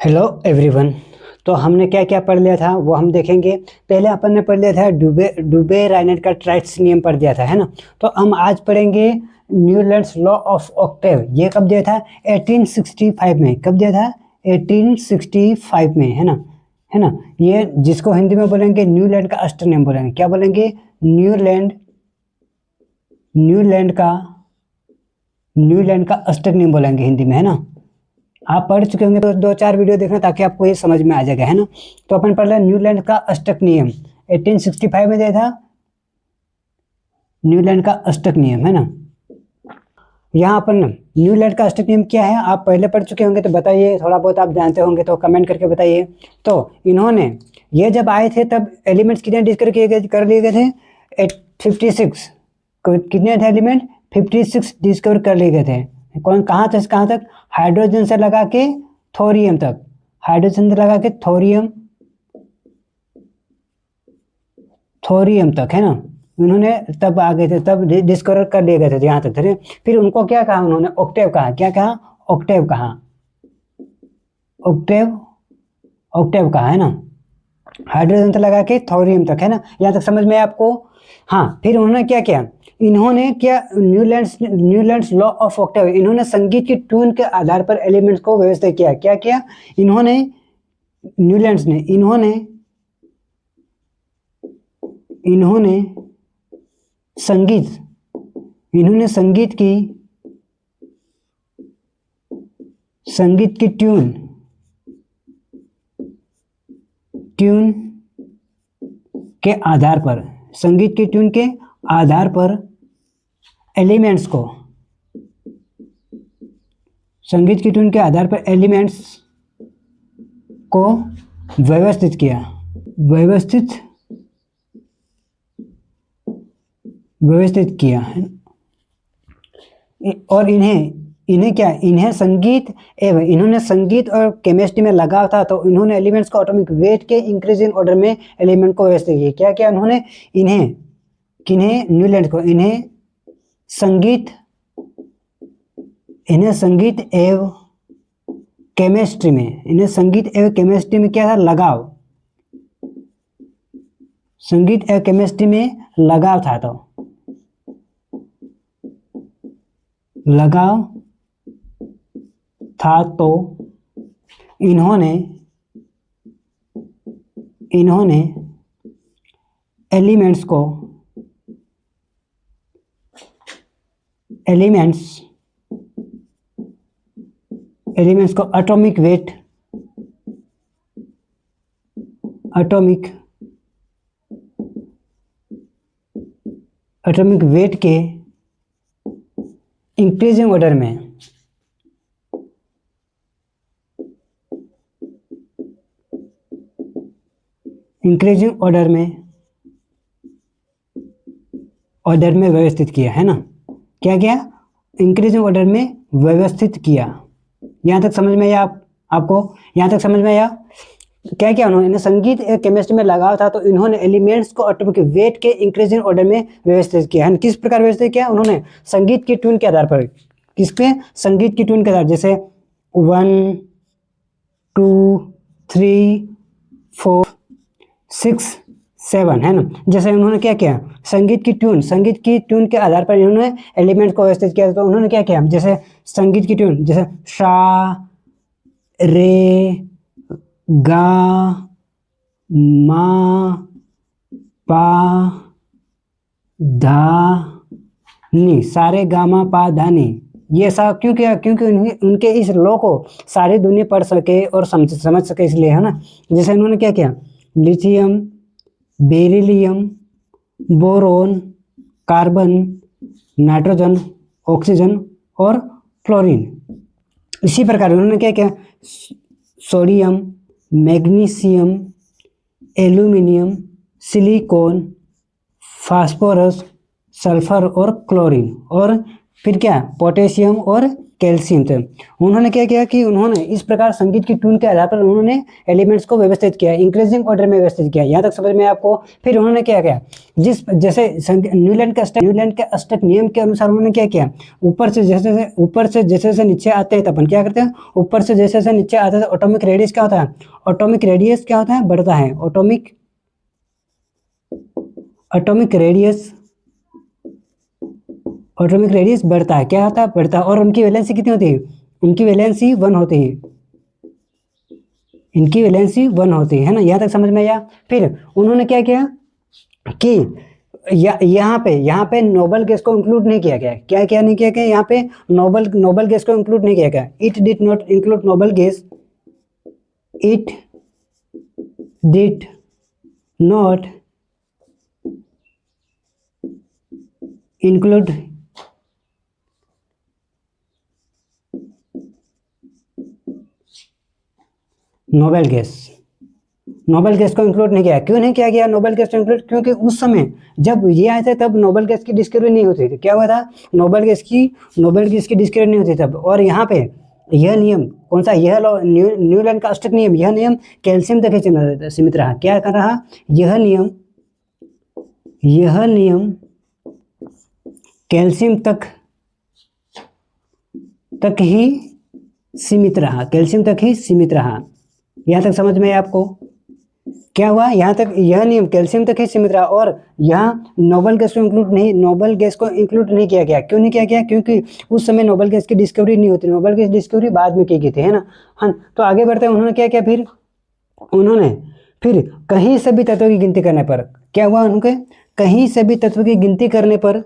Hello everyone. तो हमने क्या क्या पढ़ लिया था वो हम देखेंगे। पहले अपन ने पढ़ लिया था डुबे रायनेट का ट्राइट्स नियम पढ़ दिया था, है ना। तो हम आज पढ़ेंगे न्यूलैंड्स लॉ ऑफ ऑक्टेव। ये कब दिया था? 1865 में। कब दिया था? 1865 में, है ना। ये जिसको हिंदी में बोलेंगे न्यूलैंड का अष्ट नियम बोलेंगे। क्या बोलेंगे? न्यूलैंड का अष्ट नियम बोलेंगे हिंदी में, है ना। आप पढ़ चुके होंगे तो 2-4 वीडियो देखना ताकि आपको ये समझ में आ जाएगा, है ना। तो अपन पढ़ रहे न्यूलैंड का अष्टक नियम 1865 में दिया था। न्यूलैंड का अष्टक नियम, है ना। यहाँ अपन न्यूलैंड का अष्टक नियम क्या है आप पहले पढ़ चुके होंगे तो बताइए, थोड़ा बहुत आप जानते होंगे तो कमेंट करके बताइए। तो इन्होंने ये जब आए थे तब एलिमेंट्स कितने डिस्कवर कर लिए गए थे? 56। कितने थे एलिमेंट? 56 डिस्कवर कर लिए गए थे। कौन कहाँ तक? हाइड्रोजन से लगा के थोरियम तक। हाइड्रोजन से लगा के थोरियम तक, है ना। उन्होंने तब आ गए थे, तब डिस्कवर कर लिए गए थे यहाँ तक थे। फिर उनको क्या कहा उन्होंने? ऑक्टेव कहा। क्या कहा? ऑक्टेव कहा। ऑक्टेव कहा, है ना। हाइड्रोजन से लगा के थोरियम तक, है ना। यहाँ तक समझ में आपको? हाँ। फिर उन्होंने क्या किया? इन्होंने क्या न्यूलैंड्स लॉ ऑफ ऑक्टेव, इन्होंने संगीत की ट्यून के आधार पर एलिमेंट्स को व्यवस्थित किया। क्या किया इन्होंने? न्यूलैंड्स ने इन्होंने संगीत की ट्यून के आधार पर, संगीत की ट्यून के आधार पर एलिमेंट्स को, संगीत की ट्यून के आधार पर एलिमेंट्स को व्यवस्थित किया। और इन्हें संगीत और केमिस्ट्री में लगाव था, तो इन्होंने एलिमेंट्स को एटॉमिक वेट के इंक्रीजिंग ऑर्डर में एलिमेंट को व्यवस्थित किया। क्या क्या उन्होंने? न्यूलैंड को संगीत एवं केमिस्ट्री में क्या था? लगाव। संगीत एवं केमिस्ट्री में लगाव था, तो इन्होंने एलिमेंट्स को एटॉमिक वेट के इंक्रीजिंग ऑर्डर में व्यवस्थित किया, है ना। क्या किया? इंक्रीजिंग ऑर्डर में व्यवस्थित किया। यहाँ तक समझ में आया आपको? यहाँ तक समझ में आया? क्या क्या उन्होंने? संगीत एक केमिस्ट्री में लगाव था, तो इन्होंने एलिमेंट्स को एटॉमिक वेट के इंक्रीजिंग ऑर्डर में व्यवस्थित किया है। किस प्रकार व्यवस्थित किया उन्होंने? संगीत की ट्यून के आधार पर। किसके? संगीत की ट्यून के आधार, जैसे 1 2 3 4 6 7, है ना। जैसे उन्होंने क्या किया? संगीत की ट्यून के आधार पर इन्होंने एलिमेंट्स को व्यवस्थित किया। तो उन्होंने क्या किया? जैसे संगीत की ट्यून, जैसे सा, रे, गा, मा, पा, धा, नी, सारे गामा पा धा नी। ये सब क्यों किया? क्योंकि उनके इस लॉ को सारी दुनिया पढ़ सके और समझ सके, इसलिए, है ना। जैसे उन्होंने क्या किया? Lithium, beryllium, boron, carbon, nitrogen, oxygen और फ्लोरीन। इसी प्रकार उन्होंने क्या किया? Sodium, magnesium, aluminium, silicon, phosphorus, sulphur और क्लोरीन, और फिर क्या? पोटेशियम और कैल्शियम थे। उन्होंने क्या किया कि उन्होंने इस प्रकार संगीत की ट्यून के आधार पर उन्होंने एलिमेंट्स को व्यवस्थित किया, इंक्रीजिंग ऑर्डर में व्यवस्थित किया। यहाँ तक समझ में आपको। फिर उन्होंने क्या किया, जैसे न्यूलैंड के अष्टक नियम के अनुसार उन्होंने क्या किया, ऊपर से जैसे नीचे आते हैं तो अपन क्या करते हैं, ऊपर से जैसे नीचे आते हैं ऑटोमिक रेडियस क्या होता है, बढ़ता है। ऑटोमिक रेडियस बढ़ता है, क्या होता है, बढ़ता है। और उनकी वैलेंसी कितनी होती है, उनकी वैलेंसी 1 होती है, इनकी वैलेंसी 1 होती है ना। यहाँ तक समझ में आया। फिर उन्होंने क्या किया कि यहाँ पे नोबल गैस को इंक्लूड नहीं किया गया। क्या नहीं किया गया, यहाँ पे नोबल गैस को इंक्लूड नहीं किया गया। It did not include noble gas, it did not include noble gas को इंक्लूड नहीं किया। क्यों नहीं किया गया नोबल गैस को इंक्लूड, क्योंकि उस समय जब ये आए थे तब नोबल गैस की डिस्कवरी नहीं होती थी। क्या हुआ था, नोबल गैस की डिस्कवरी नहीं होती तब। और यहाँ पे यह नियम कौन सा, यह न्यूलैंड का अष्टक नियम, यह नियम कैल्शियम तक ही सीमित रहा। क्या कर रहा, यह नियम कैल्शियम तक ही सीमित रहा, यहाँ तक समझ में आपको। क्या हुआ, यहाँ तक यह नियम कैल्शियम तक ही सीमित रहा और यहाँ नोबल गैस को इंक्लूड नहीं किया गया। क्यों नहीं किया गया, क्योंकि उस समय नोबल गैस की डिस्कवरी नहीं होती, नोबल गैस डिस्कवरी बाद में की गई थी, है ना। हाँ, तो आगे बढ़ते हैं। उन्होंने क्या किया, फिर कहीं से भी तत्वों की गिनती करने पर क्या हुआ, उनके कहीं से भी तत्व की गिनती करने पर,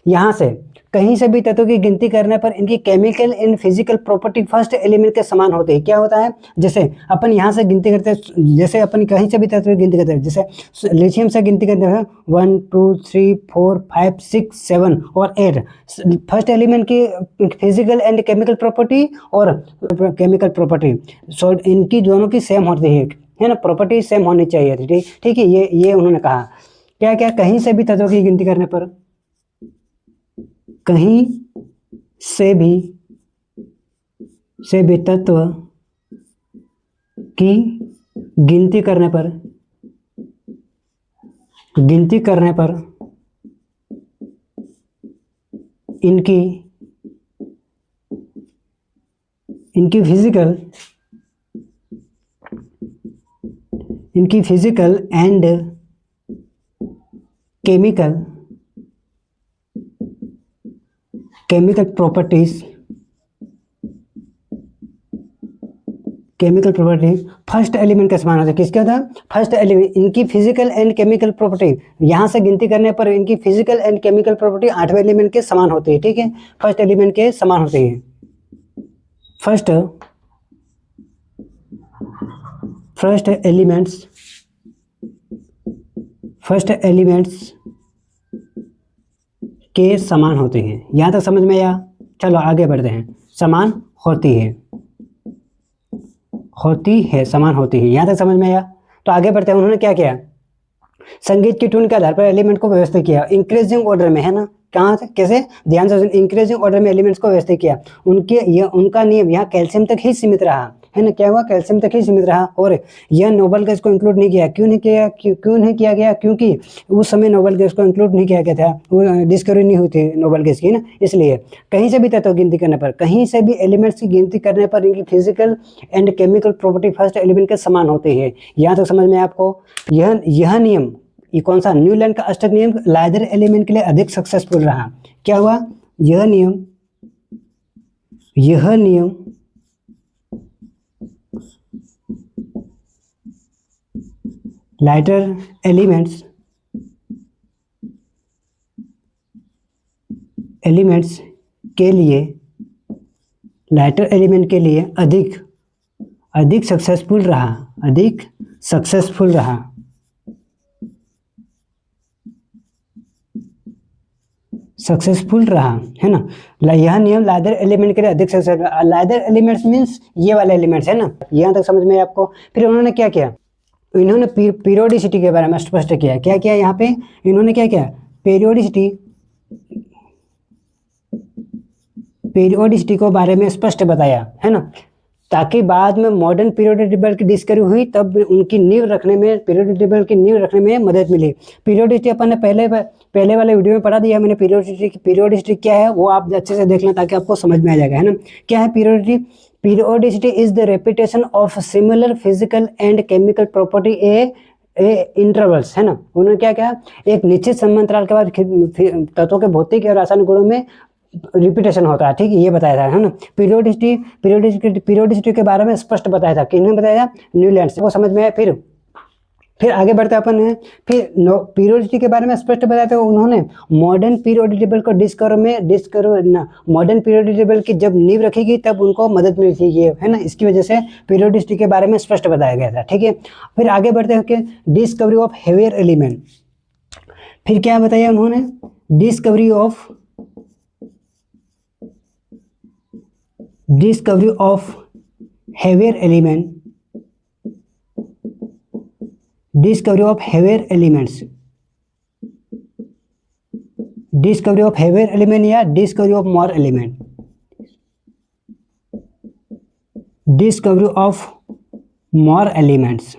यहाँ से कहीं से भी तत्वों की गिनती करने पर इनकी chemical and physical property first element के समान होते हैं। क्या होता है, जैसे अपन यहाँ से गिनती करते हैं, जैसे अपन कहीं से भी तत्व की गिनती करते हैं, जैसे लिथियम से गिनती करते हैं 1 2 3 4 5 6 7 और 8, फर्स्ट एलिमेंट की फिजिकल एंड केमिकल प्रॉपर्टी और केमिकल प्रॉपर्टी इनकी दोनों की सेम होती है ना, प्रॉपर्टी सेम होनी चाहिए थी। ठीक है, ये उन्होंने कहा। क्या कहीं से भी तत्वों की गिनती करने पर, कहीं से भी तत्व की गिनती करने पर इनकी physical and chemical property first element के समान होता है। किसके होता है, फर्स्ट एलिमेंट। इनकी फिजिकल एंड केमिकल प्रॉपर्टी, यहाँ से गिनती करने पर इनकी फिजिकल एंड केमिकल प्रॉपर्टी 8वें एलिमेंट के समान होती है। ठीक है, फर्स्ट एलिमेंट के समान होती है। फर्स्ट एलिमेंट्स के समान होते हैं। यहाँ तक समझ में आया। चलो आगे बढ़ते हैं। समान होती है, समान होती है, यहाँ तक समझ में आया। तो आगे बढ़ते हैं। उन्होंने क्या किया, संगीत की ट्यून के आधार पर एलिमेंट को व्यवस्थित किया, इंक्रीजिंग ऑर्डर में, है ना। कहाँ से, कैसे, ध्यान से, इंक्रीजिंग ऑर्डर में एलिमेंट्स को व्यवस्थित किया। उनका नियम यहाँ कैल्शियम तक ही सीमित रहा, है ना। क्या हुआ, कैल्शियम तक ही सीमित रहा। और यह नोबल गैस को इंक्लूड नहीं किया। क्यों नहीं किया गया, क्योंकि उस समय नोबल गैस को इंक्लूड नहीं किया गया था, वो डिस्कवरी नहीं हुई थी नोबल गैस की ना। इसलिए कहीं से भी तत्व गिनती करने पर, कहीं से भी एलिमेंट्स की गिनती करने पर इनकी physical and chemical property first element के समान होती है। यहाँ तक समझ में आपको। यह नियम, ये कौन सा, न्यूलैंड का अष्टक नियम लार्जर एलिमेंट के लिए अधिक सक्सेसफुल रहा। क्या हुआ, यह नियम लाइटर एलिमेंट्स के लिए, लाइटर एलिमेंट के लिए अधिक सक्सेसफुल रहा, है ना। यह नियम लार्जर एलिमेंट के लिए अधिक सक्सेसफुल। लार्जर एलिमेंट्स मीन्स ये वाले एलिमेंट्स, है ना। यहाँ तक समझ में आपको। फिर उन्होंने क्या किया, इन्होंने पीरियोडिसिटी के बारे में स्पष्ट किया। क्या किया यहाँ पे, इन्होंने क्या किया, पीरियोडिसिटी पीरियोडिसिटी को बारे में स्पष्ट बताया, है ना, ताकि बाद में मॉडर्न पीरियोडिक टेबल की डिस्कवरी हुई तब उनकी नींव रखने में, पीरियोडिक टेबल की नींव रखने में मदद मिली। पीरियोडिसिटी अपन ने पहले वाले वीडियो में पढ़ा दिया मैंने। पीरियोडिसिटी क्या है वो आप अच्छे से देख लें ताकि आपको समझ में आ जाएगा, है ना। क्या है periodicity? Periodicity is the repetition of similar physical and chemical property intervals, है ना। उन्होंने क्या कहा, एक निश्चित समय अंतराल के बाद तत्वों के भौतिक और रासायनिक गुणों में रिपीटेशन होता है, ठीक है, ये बताया था, है ना। पीरियोडिसिटी के बारे में स्पष्ट बताया था, किसने बताया था? न्यूलैंड्स। वो समझ में आया। फिर आगे बढ़ते अपन है। फिर पीरियोडिसिटी के बारे में स्पष्ट बताया था उन्होंने। मॉडर्न पीरियोडिक टेबल को मॉडर्न पीरियोडिक टेबल की जब नींव रखी गई तब उनको मदद मिली थी, ये, है ना। इसकी वजह से पीरियोडिसिटी के बारे में स्पष्ट बताया गया था, ठीक है। फिर आगे बढ़ते हैं कि डिस्कवरी ऑफ हेवियर एलिमेंट। फिर क्या बताया उन्होंने? Discovery of heavier element, discovery of heavier elements, discovery of heavier element या discovery of more element, discovery of more elements,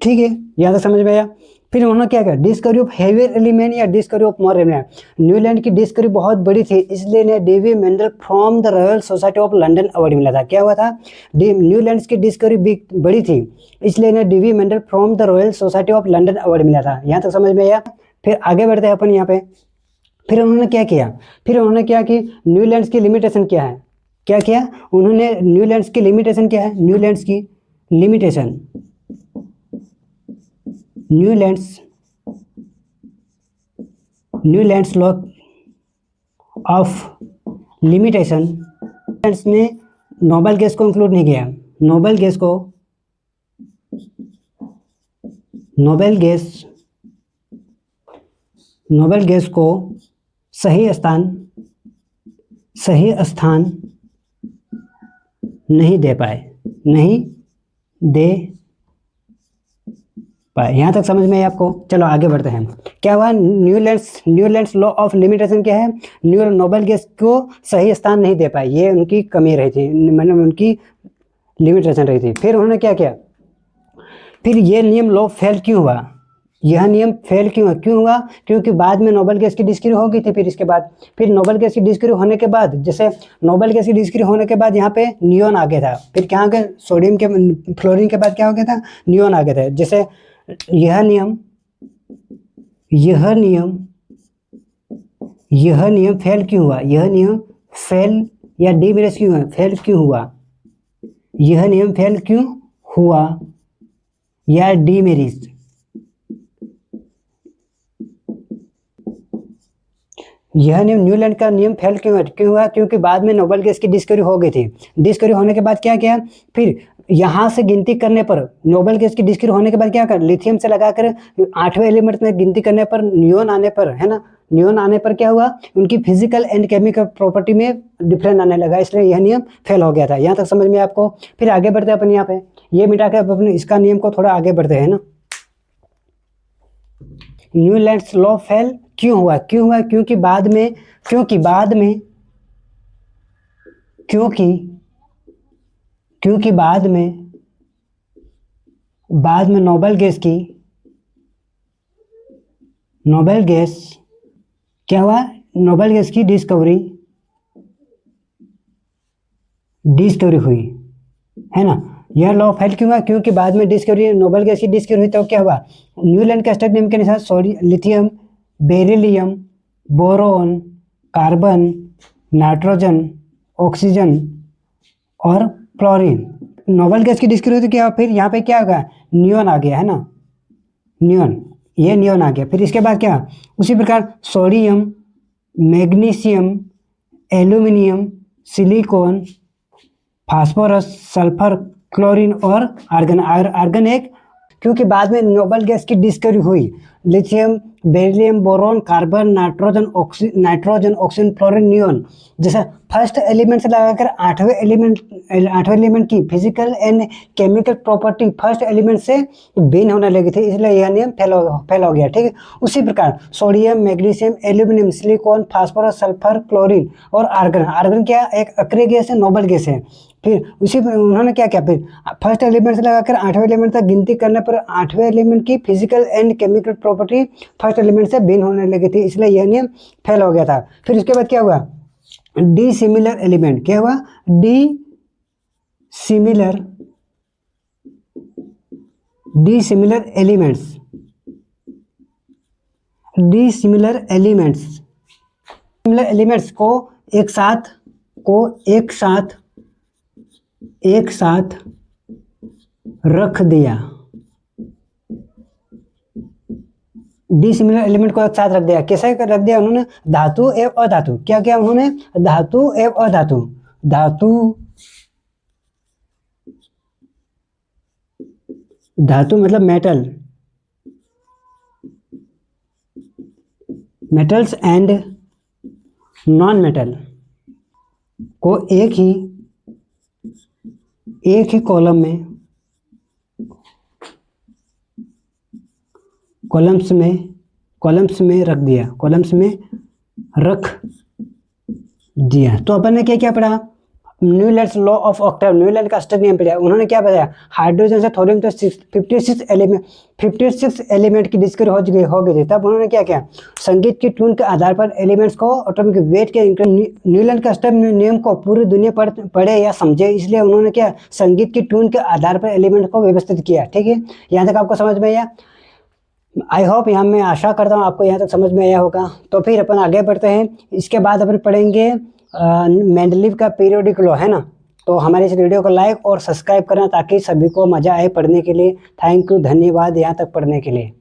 ठीक है, यहाँ तक समझ में आया। फिर उन्होंने क्या किया? डिस्कवरी ऑफ हेवियर एलिमेंट या discovery of more element. Newland की डिस्कवरी बहुत बड़ी थी, इसलिए इन्हें Davy medal from the Royal Society of London award मिला था। क्या हुआ था? न्यूलैंड की डिस्कवरी बड़ी थी, इसलिए इन्हें Davy medal from the Royal Society of London award मिला था। यहाँ तक समझ में आया। फिर आगे बढ़ते हैं अपन यहाँ पे। फिर उन्होंने क्या किया? फिर उन्होंने क्या कि न्यूलैंड की लिमिटेशन क्या है? क्या किया उन्होंने? न्यूलैंड की लिमिटेशन क्या है? न्यूलैंड की limitation, Newlands law of limitation ने नोबल गैस को इंक्लूड नहीं किया। नोबल गैस को सही स्थान नहीं दे पाए। यहाँ तक समझ में है आपको? चलो आगे बढ़ते हैं। क्या हुआ? न्यूलैंड्स लॉ ऑफ लिमिटेशन क्या है? नोबल गैस को सही स्थान नहीं दे पाए, ये उनकी कमी रही थी, मतलब उनकी लिमिटेशन रही थी। फिर उन्होंने क्या किया? फिर ये नियम लॉ फेल क्यों हुआ? यह नियम फेल क्यों हुआ? क्योंकि बाद में नोबल गैस की डिस्कवरी हो गई थी। फिर नोबल गैस की डिस्कवरी होने के बाद, जैसे नोबल गैस की डिस्कवरी होने के बाद यहाँ पे नियॉन आ गया था। फिर क्या आ गया? सोडियम के फ्लोरीन के बाद क्या हो गया था? नियॉन आ गया था। जैसे यह नियम फेल क्यों हुआ? यह नियम फेल या डिमेरिट क्यों हुआ? फेल क्यों हुआ? यह नियम फेल क्यों हुआ या डिमेरिट? यह नियम, न्यूलैंड का नियम फेल क्यों हुआ? क्योंकि बाद में नोबल गैस की डिस्कवरी हो गई थी। डिस्कवरी होने के बाद क्या किया? फिर यहाँ से गिनती करने पर, नोबल गैस की डिस्कवरी होने के बाद क्या कर, लिथियम से लगाकर 8वें एलिमेंट में गिनती करने पर, नियॉन आने पर, है ना, नियॉन आने पर क्या हुआ? उनकी फिजिकल एंड केमिकल प्रॉपर्टी में डिफरेंस आने लगा, इसलिए यह नियम फेल हो गया था। यहाँ तक समझ में आपको? फिर आगे बढ़ते हैं अपन यहाँ पे, ये मिटा के अपन इसका नियम को थोड़ा आगे बढ़ते हैं ना। न्यूलैंड्स लॉ फेल क्यों हुआ? क्योंकि बाद में नोबल गैस क्या हुआ? नोबल गैस की डिस्कवरी हुई, है ना। यह लॉ फेल क्यों हुआ? क्योंकि बाद में नोबल गैस की डिस्कवरी हुई तो क्या हुआ? न्यूलैंड के स्टैंडर्ड नियम के अनुसार lithium, beryllium, boron, carbon, nitrogen, oxygen और फ्लोरीन, नोबल गैस की डिस्कवरी हुई तो क्या? फिर यहाँ पे क्या होगा? नियॉन आ गया, है ना, नियॉन आ गया। फिर इसके बाद क्या? उसी प्रकार sodium, magnesium, aluminium, silicon, phosphorus, sulphur, chlorine और आर्गन एक, क्योंकि बाद में नोबल गैस की डिस्कवरी हुई, lithium, beryllium, boron, carbon, nitrogen, oxygen, fluorine, neon. जैसे फर्स्ट एलिमेंट से लगाकर आठवें एलिमेंट की physical and chemical property first element से भिन्न होने लगी थी, इसलिए यह नियम फेल हो गया। ठीक है, उसी प्रकार sodium, magnesium, aluminium, silicon, phosphorus, sulphur, chlorine और आर्गन। आर्गन क्या, एक अक्रिय गैस है, नोबल गैस है। फिर उसी उन्होंने क्या किया, फिर फर्स्ट एलिमेंट से लगाकर आठवें एलिमेंट तक गिनती करने पर आठवें एलिमेंट की physical and chemical property first element से भिन्न होने लगी थी, इसलिए यह नियम फेल हो गया था। फिर उसके बाद क्या हुआ, डी सिमिलर एलिमेंट। क्या हुआ, D similar elements. Similar elements को एक साथ रख दिया। डिसिमिलर एलिमेंट को एक साथ रख दिया। कैसे रख दिया उन्होंने, धातु एवं अधातु। क्या किया उन्होंने, धातु एवं अधातु। धातु मतलब मेटल्स एंड नॉन मेटल को एक ही कॉलम्स में रख दिया। तो अपन ने क्या पढ़ा, Newlands law of octave, Newland का अष्टक नियम पढ़ा। उन्होंने क्या बताया, हाइड्रोजन से थोरियम तो 56 एलिमेंट की डिस्कवरी हो गई थी। तब उन्होंने क्या किया, संगीत की ट्यून के आधार पर एलिमेंट्स को एटॉमिक वेट के न्यूलैंड का अष्टक नियम को पूरी दुनिया पढ़े या समझे, इसलिए उन्होंने क्या, संगीत की ट्यून के आधार पर एलिमेंट्स को व्यवस्थित किया। ठीक है, यहाँ तक आपको समझ में आया। आई होप, यहाँ मैं आशा करता हूँ आपको यहाँ तक समझ में आया होगा। तो फिर अपन आगे बढ़ते हैं। इसके बाद अपन पढ़ेंगे मेंडलीव का पीरियोडिक लॉ, है ना। तो हमारे इस वीडियो को लाइक और सब्सक्राइब करना ताकि सभी को मजा आए पढ़ने के लिए। थैंक यू, धन्यवाद यहाँ तक पढ़ने के लिए।